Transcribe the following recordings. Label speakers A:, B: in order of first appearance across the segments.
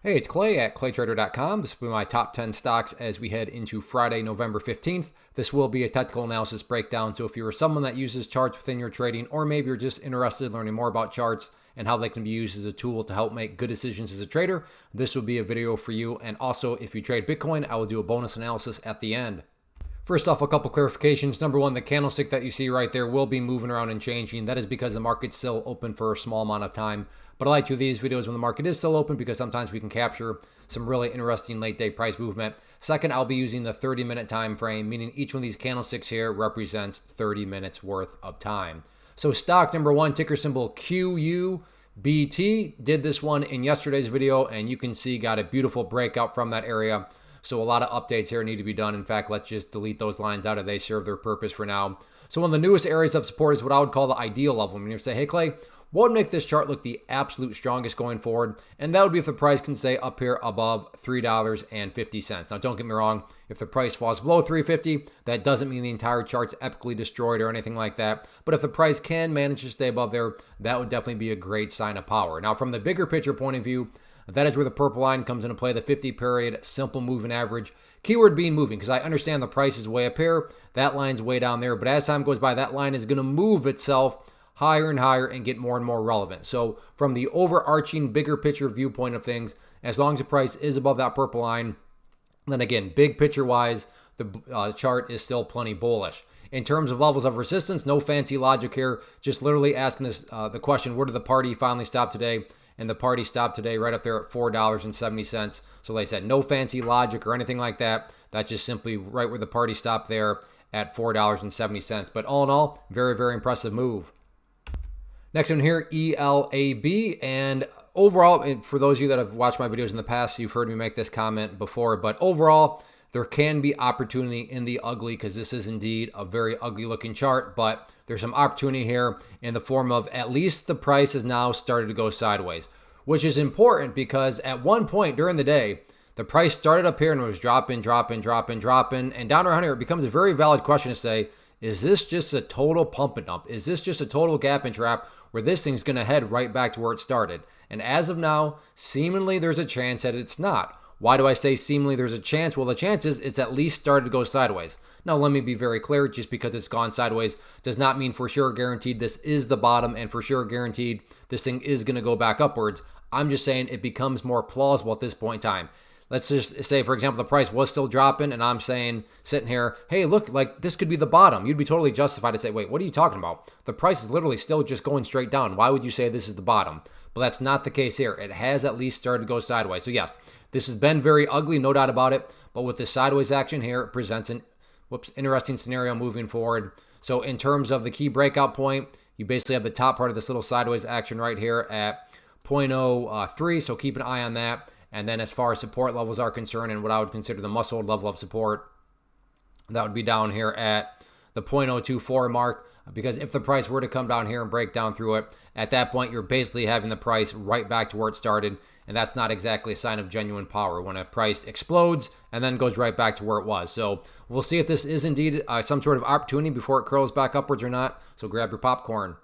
A: Hey, it's Clay at claytrader.com. This will be my top 10 stocks as we head into Friday, November 15th. This will be a technical analysis breakdown. So if you're someone that uses charts within your trading, or maybe you're just interested in learning more about charts and how they can be used as a tool to help make good decisions as a trader, this will be a video for you. And also, if you trade Bitcoin, I will do a bonus analysis at the end. First off, a couple clarifications. Number one, the candlestick that you see right there will be moving around and changing. That is because the market's still open for a small amount of time. But I like to do these videos when the market is still open because sometimes we can capture some really interesting late day price movement. Second, I'll be using the 30-minute time frame, meaning each one of these candlesticks here represents 30 minutes worth of time. So stock number one, ticker symbol QUBT, did this one in yesterday's video, and you can see got a beautiful breakout from that area. So a lot of updates here need to be done. In fact, let's just delete those lines out if they serve their purpose for now. So one of the newest areas of support is what I would call the ideal level. When you say, hey, Clay, what would make this chart look the absolute strongest going forward? And that would be if the price can stay up here above $3.50. Now, don't get me wrong. If the price falls below $3.50, that doesn't mean the entire chart's epically destroyed or anything like that. But if the price can manage to stay above there, that would definitely be a great sign of power. Now, from the bigger picture point of view, that is where the purple line comes into play, the 50-period simple moving average. Keyword being moving, because I understand the price is way up here. That line's way down there. But as time goes by, that line is going to move itself higher and higher and get more and more relevant. So from the overarching bigger picture viewpoint of things, as long as the price is above that purple line, then again, big picture wise, the chart is still plenty bullish. In terms of levels of resistance, no fancy logic here. Just literally asking this the question, where did the party finally stop today? And the party stopped today right up there at $4.70. So like I said, no fancy logic or anything like that. That's just simply right where the party stopped there at $4.70. But all in all, very, very impressive move. Next one here, ELAB. And overall, for those of you that have watched my videos in the past, you've heard me make this comment before. But overall, there can be opportunity in the ugly because this is indeed a very ugly looking chart. But there's some opportunity here in the form of at least the price has now started to go sideways, which is important because at one point during the day, the price started up here and it was dropping. And down around here, it becomes a very valid question to say, is this just a total pump and dump? Is this just a total gap and trap where this thing's going to head right back to where it started? And as of now, seemingly there's a chance that it's not. Why do I say seemingly there's a chance? Well, the chance is it's at least started to go sideways. Now, let me be very clear. Just because it's gone sideways does not mean for sure guaranteed this is the bottom and for sure guaranteed this thing is going to go back upwards. I'm just saying it becomes more plausible at this point in time. Let's just say, for example, the price was still dropping and I'm saying, sitting here, hey, look, like this could be the bottom. You'd be totally justified to say, wait, what are you talking about? The price is literally still just going straight down. Why would you say this is the bottom? But that's not the case here. It has at least started to go sideways. So yes, this has been very ugly, no doubt about it. But with this sideways action here, it presents an interesting scenario moving forward. So in terms of the key breakout point, you basically have the top part of this little sideways action right here at 0.03. So keep an eye on that. And then as far as support levels are concerned and what I would consider the muscle level of support, that would be down here at the 0.024 mark. Because if the price were to come down here and break down through it, at that point, you're basically having the price right back to where it started. And that's not exactly a sign of genuine power when a price explodes and then goes right back to where it was. So we'll see if this is indeed some sort of opportunity before it curls back upwards or not. So grab your popcorn.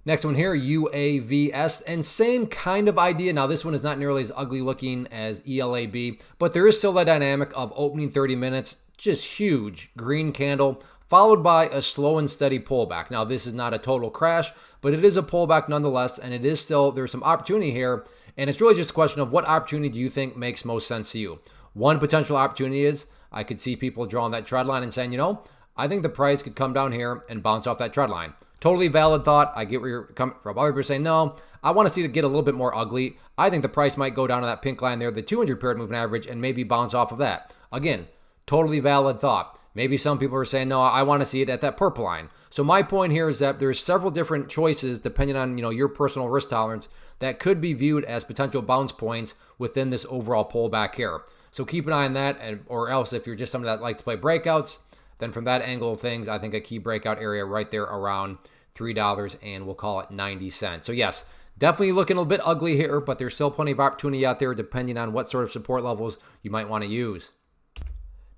A: Next one here, UAVS, and same kind of idea. Now, this one is not nearly as ugly looking as ELAB, but there is still that dynamic of opening 30 minutes, just huge green candle, followed by a slow and steady pullback. Now, this is not a total crash, but it is a pullback nonetheless, and it is still, there's some opportunity here, and it's really just a question of what opportunity do you think makes most sense to you? One potential opportunity is, I could see people drawing that trend line and saying, you know, I think the price could come down here and bounce off that trend line. Totally valid thought. I get where you're coming from. Other people say, no, I want to see it get a little bit more ugly. I think the price might go down to that pink line there, the 200-period moving average, and maybe bounce off of that. Again, totally valid thought. Maybe some people are saying, no, I want to see it at that purple line. So my point here is that there's several different choices depending on your personal risk tolerance that could be viewed as potential bounce points within this overall pullback here. So keep an eye on that, or else if you're just someone that likes to play breakouts, then from that angle of things, I think a key breakout area right there around $3 and we'll call it 90 cents. So yes, definitely looking a little bit ugly here, but there's still plenty of opportunity out there depending on what sort of support levels you might want to use.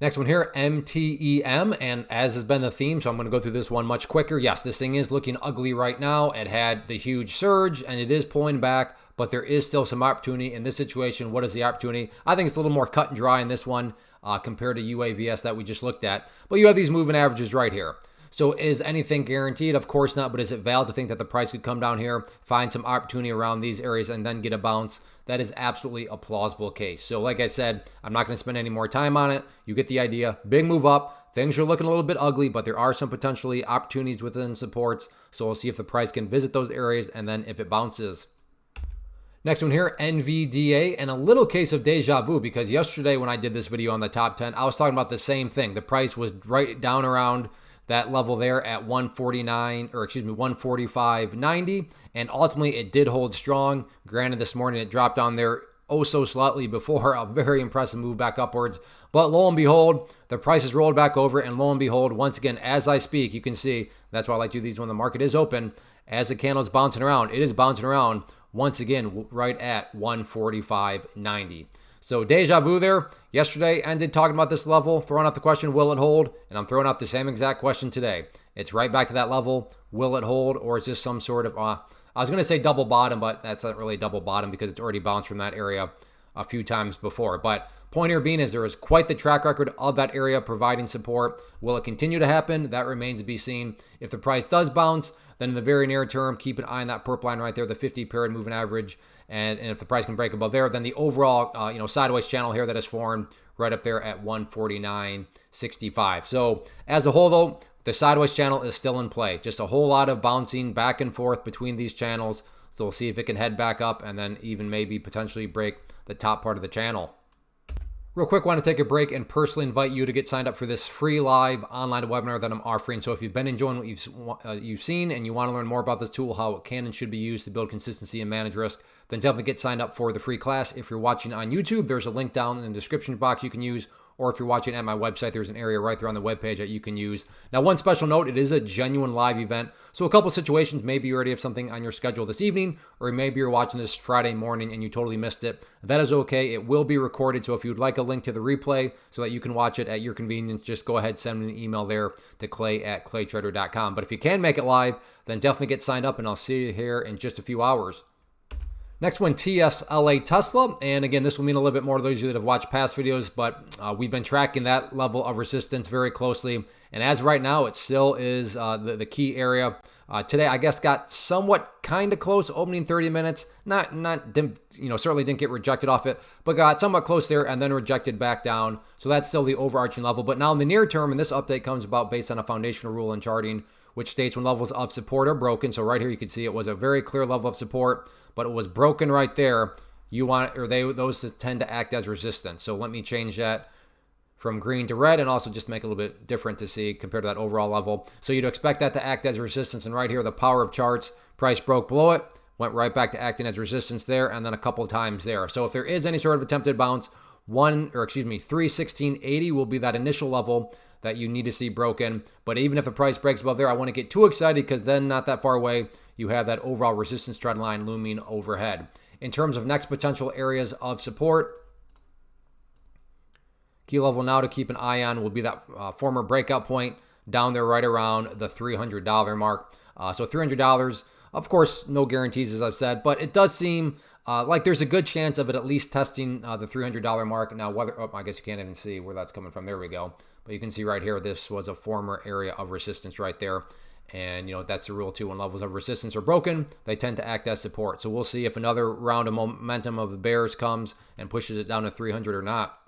A: Next one here, MTEM, and as has been the theme, so I'm going to go through this one much quicker. Yes, this thing is looking ugly right now. It had the huge surge, and it is pulling back, but there is still some opportunity in this situation. What is the opportunity? I think it's a little more cut and dry in this one compared to UAVS that we just looked at. But you have these moving averages right here. So is anything guaranteed? Of course not, but is it valid to think that the price could come down here, find some opportunity around these areas, and then get a bounce? That is absolutely a plausible case. So like I said, I'm not going to spend any more time on it. You get the idea. Big move up. Things are looking a little bit ugly, but there are some potentially opportunities within supports. So we'll see if the price can visit those areas and then if it bounces. Next one here, NVDA, and a little case of deja vu, because yesterday when I did this video on the top 10, I was talking about the same thing. The price was right down around that level there at 145.90, and ultimately it did hold strong. Granted, this morning it dropped down there oh so slightly before a very impressive move back upwards. But lo and behold, the price has rolled back over, and lo and behold, once again, as I speak, you can see, that's why I like to do these when the market is open. As the candle is bouncing around, it is bouncing around once again right at 145.90. So deja vu there. Yesterday ended talking about this level, throwing out the question, will it hold? And I'm throwing out the same exact question today. It's right back to that level. Will it hold, or is this some sort of, I was going to say double bottom, but that's not really double bottom because it's already bounced from that area a few times before. But point here being is there is quite the track record of that area providing support. Will it continue to happen? That remains to be seen. If the price does bounce, then in the very near term, keep an eye on that purple line right there, the 50-period moving average. And if the price can break above there, then the overall sideways channel here that is formed right up there at 149.65. So as a whole, though, the sideways channel is still in play. Just a whole lot of bouncing back and forth between these channels. So we'll see if it can head back up and then even maybe potentially break the top part of the channel. Real quick, want to take a break and personally invite you to get signed up for this free live online webinar that I'm offering. So if you've been enjoying what you've seen and you want to learn more about this tool, how it can and should be used to build consistency and manage risk, then definitely get signed up for the free class. If you're watching on YouTube, there's a link down in the description box you can use. Or if you're watching at my website, there's an area right there on the webpage that you can use. Now, one special note, it is a genuine live event. So a couple situations, maybe you already have something on your schedule this evening, or maybe you're watching this Friday morning and you totally missed it. That is okay. It will be recorded. So if you'd like a link to the replay so that you can watch it at your convenience, just go ahead, send me an email there to clay@claytrader.com. But if you can make it live, then definitely get signed up and I'll see you here in just a few hours. Next one, TSLA Tesla. And again, this will mean a little bit more to those of you that have watched past videos, but we've been tracking that level of resistance very closely. And as of right now, it still is the key area. Today, I guess, got somewhat kind of close, opening 30 minutes. Certainly didn't get rejected off it, but got somewhat close there and then rejected back down. So that's still the overarching level. But now in the near term, and this update comes about based on a foundational rule in charting, which states when levels of support are broken. So right here, you can see it was a very clear level of support, but it was broken right there. Those tend to act as resistance. So let me change that from green to red and also just make it a little bit different to see compared to that overall level. So you'd expect that to act as resistance. And right here, the power of charts, price broke below it, went right back to acting as resistance there, and then a couple of times there. So if there is any sort of attempted bounce, 316.80 will be that initial level that you need to see broken. But even if the price breaks above there, I want to get too excited because then not that far away, you have that overall resistance trend line looming overhead. In terms of next potential areas of support, key level now to keep an eye on will be that former breakout point down there right around the $300 mark. So $300, of course, no guarantees as I've said, but it does seem like there's a good chance of it at least testing the $300 mark. Now, I guess you can't even see where that's coming from. There we go. But you can see right here, this was a former area of resistance right there. And, that's the rule too. When levels of resistance are broken, they tend to act as support. So we'll see if another round of momentum of the bears comes and pushes it down to 300 or not.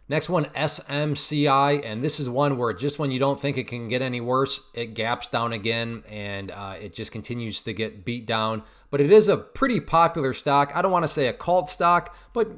A: Next one, SMCI. And this is one where just when you don't think it can get any worse, it gaps down again and it just continues to get beat down. But it is a pretty popular stock. I don't want to say a cult stock, but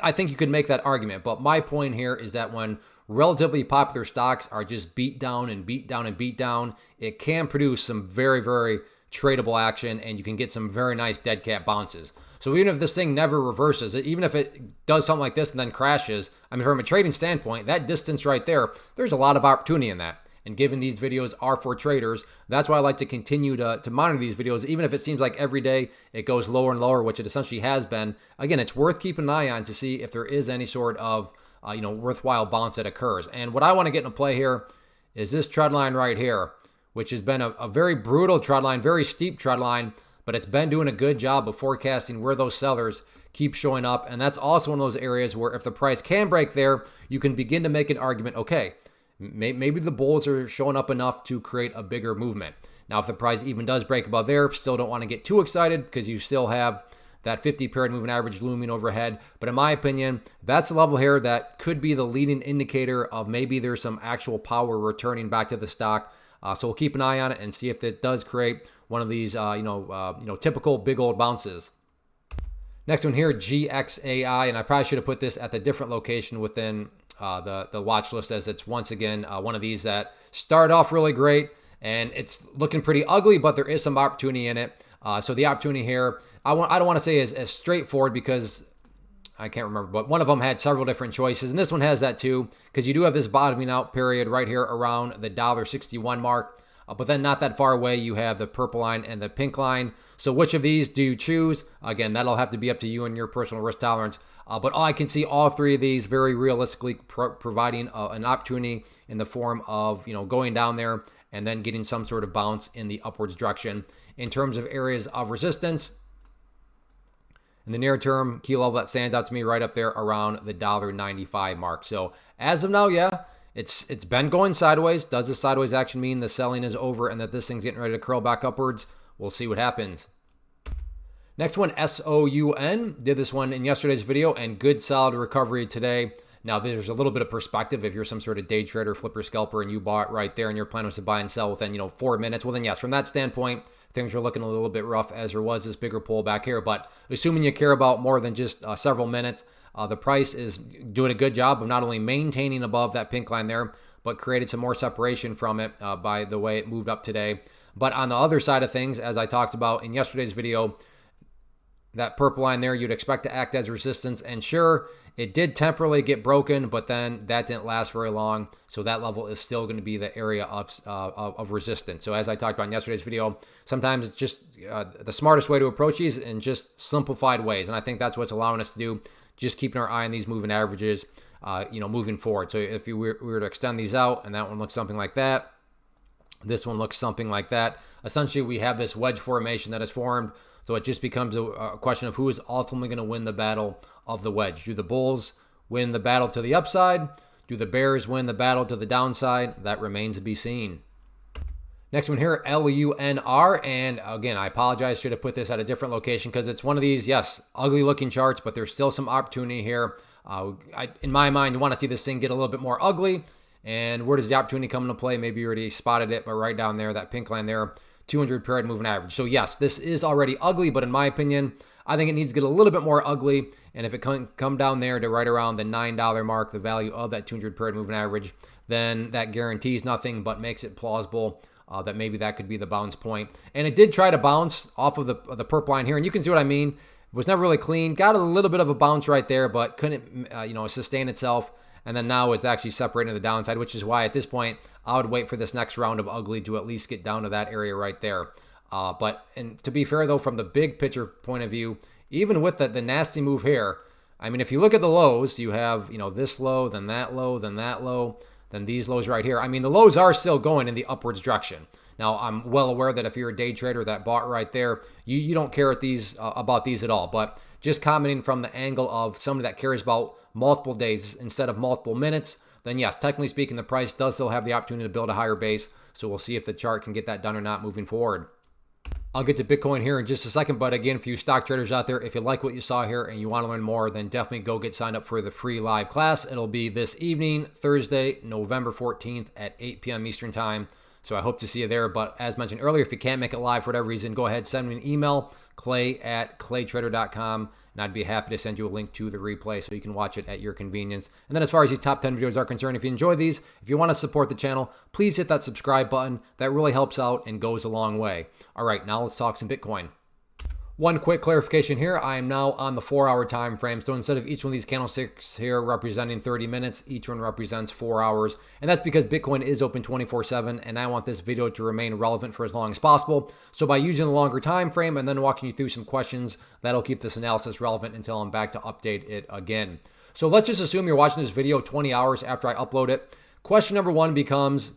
A: I think you could make that argument. But my point here is that when relatively popular stocks are just beat down and beat down and beat down, it can produce some very, very tradable action and you can get some very nice dead cat bounces. So even if this thing never reverses, even if it does something like this and then crashes, I mean, from a trading standpoint, that distance right there, there's a lot of opportunity in that. And given these videos are for traders, that's why I like to continue to monitor these videos, even if it seems like every day it goes lower and lower, which it essentially has been. Again, it's worth keeping an eye on to see if there is any sort of worthwhile bounce that occurs. And what I want to get into play here is this trend line right here, which has been a very brutal trend line, very steep trend line. but it's been doing a good job of forecasting where those sellers keep showing up. And that's also one of those areas where if the price can break there, you can begin to make an argument, okay, maybe the bulls are showing up enough to create a bigger movement. Now, if the price even does break above there, still don't want to get too excited because you still have that 50 period moving average looming overhead. But in my opinion, that's a level here that could be the leading indicator of maybe there's some actual power returning back to the stock. So we'll keep an eye on it and see if it does create one of these, typical big old bounces. Next one here, GXAI, and I probably should have put this at the different location within the watch list, as it's once again one of these that started off really great and it's looking pretty ugly, but there is some opportunity in it. So the opportunity here, I don't want to say is as straightforward because I can't remember, but one of them had several different choices, and this one has that too, because you do have this bottoming out period right here around the $1.61 mark. But then not that far away, you have the purple line and the pink line. So which of these do you choose? Again, that'll have to be up to you and your personal risk tolerance. But I can see all three of these very realistically providing an opportunity in the form of going down there and then getting some sort of bounce in the upwards direction. In terms of areas of resistance, in the near term, key level that stands out to me right up there around the $1.95 mark. So as of now, yeah, it's been going sideways. Does this sideways action mean the selling is over and that this thing's getting ready to curl back upwards? We'll see what happens. Next one, SOUN. Did this one in yesterday's video and good solid recovery today. Now there's a little bit of perspective. If you're some sort of day trader, flipper, scalper, and you bought right there and your plan was to buy and sell within 4 minutes, well then yes, from that standpoint, things are looking a little bit rough as there was this bigger pullback here. But assuming you care about more than just several minutes, the price is doing a good job of not only maintaining above that pink line there, but created some more separation from it by the way it moved up today. But on the other side of things, as I talked about in yesterday's video, that purple line there, you'd expect to act as resistance. And sure, it did temporarily get broken, but then that didn't last very long. So that level is still going to be the area of resistance. So as I talked about in yesterday's video, sometimes it's just the smartest way to approach these in just simplified ways. And I think that's what's allowing us to do, just keeping our eye on these moving averages, moving forward. So if we were to extend these out, and that one looks something like that, this one looks something like that. Essentially, we have this wedge formation that is formed. So it just becomes a question of who is ultimately going to win the battle of the wedge. Do the bulls win the battle to the upside? Do the bears win the battle to the downside? That remains to be seen. Next one here, LUNR. And again, I apologize, should have put this at a different location because it's one of these, yes, ugly looking charts, but there's still some opportunity here. In my mind, you want to see this thing get a little bit more ugly. And where does the opportunity come into play? Maybe you already spotted it, but right down there, that pink line there, 200 period moving average. So yes, this is already ugly, but in my opinion, I think it needs to get a little bit more ugly. And if it can come down there to right around the $9 mark, the value of that 200 period moving average, then that guarantees nothing but makes it plausible that maybe that could be the bounce point. And it did try to bounce off of the purple line here, and you can see what I mean. It was never really clean. Got a little bit of a bounce right there, but couldn't sustain itself. And then now it's actually separating to the downside, which is why at this point, I would wait for this next round of ugly to at least get down to that area right there. And to be fair, though, from the big picture point of view, even with the nasty move here, I mean, if you look at the lows, you have, this low, then that low, then that low, then these lows right here. I mean, the lows are still going in the upwards direction. Now, I'm well aware that if you're a day trader that bought right there, you don't care about these at all. But just commenting from the angle of somebody that cares about multiple days instead of multiple minutes, then yes, technically speaking, the price does still have the opportunity to build a higher base. So we'll see if the chart can get that done or not moving forward. I'll get to Bitcoin here in just a second, but again, for you stock traders out there, if you like what you saw here and you want to learn more, then definitely go get signed up for the free live class. It'll be this evening, Thursday, November 14th at 8 p.m. Eastern time. So I hope to see you there. But as mentioned earlier, if you can't make it live for whatever reason, go ahead, send me an email, clay@claytrader.com. And I'd be happy to send you a link to the replay so you can watch it at your convenience. And then as far as these top 10 videos are concerned, if you enjoy these, if you want to support the channel, please hit that subscribe button. That really helps out and goes a long way. All right, now let's talk some Bitcoin. One quick clarification here. I am now on the 4-hour time frame. So instead of each one of these candlesticks here representing 30 minutes, each one represents 4 hours. And that's because Bitcoin is open 24/7, and I want this video to remain relevant for as long as possible. So by using the longer time frame and then walking you through some questions, that'll keep this analysis relevant until I'm back to update it again. So let's just assume you're watching this video 20 hours after I upload it. Question number one becomes,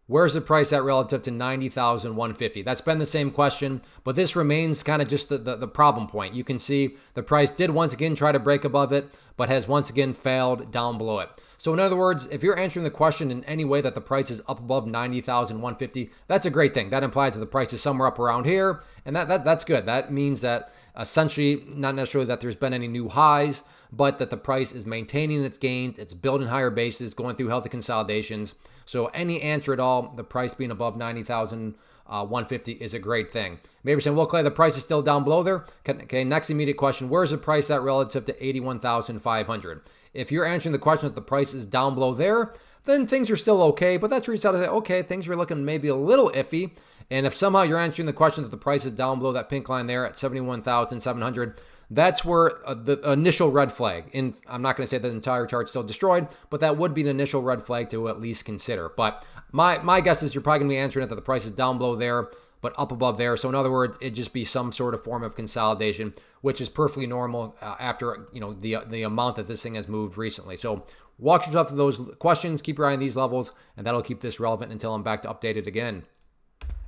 A: Where's the price at relative to 90,150? That's been the same question, but this remains kind of just the problem point. You can see the price did once again try to break above it, but has once again failed down below it. So in other words, if you're answering the question in any way that the price is up above 90,150, that's a great thing. That implies that the price is somewhere up around here, and that's good. That means that essentially, not necessarily that there's been any new highs, but that the price is maintaining its gains, it's building higher bases, going through healthy consolidations. So any answer at all, the price being above 90,150 is a great thing. Maybe you're saying, well, Clay, the price is still down below there. Okay, next immediate question, where's the price at relative to 81,500? If you're answering the question that the price is down below there, then things are still okay, but that's where you start to say, okay, things are looking maybe a little iffy. And if somehow you're answering the question that the price is down below that pink line there at 71,700, that's where the initial red flag, and I'm not going to say that the entire chart's still destroyed, but that would be an initial red flag to at least consider. But my guess is you're probably going to be answering it that the price is down below there, but up above there. So in other words, it'd just be some sort of form of consolidation, which is perfectly normal after the amount that this thing has moved recently. So walk yourself through those questions, keep your eye on these levels, and that'll keep this relevant until I'm back to update it again.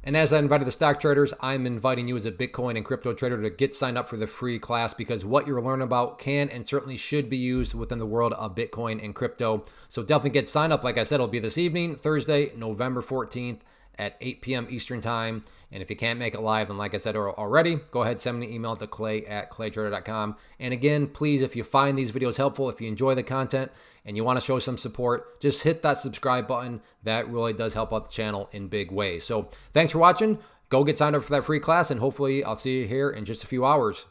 A: And as I invited the stock traders, I'm inviting you as a Bitcoin and crypto trader to get signed up for the free class, because what you're learning about can and certainly should be used within the world of Bitcoin and crypto. So definitely get signed up. Like I said, it'll be this evening, Thursday, November 14th at 8 p.m. Eastern time. And if you can't make it live, then like I said already, go ahead, send me an email to clay@claytrader.com. And again, please, if you find these videos helpful, if you enjoy the content and you want to show some support, just hit that subscribe button. That really does help out the channel in big ways. So thanks for watching. Go get signed up for that free class, and hopefully I'll see you here in just a few hours.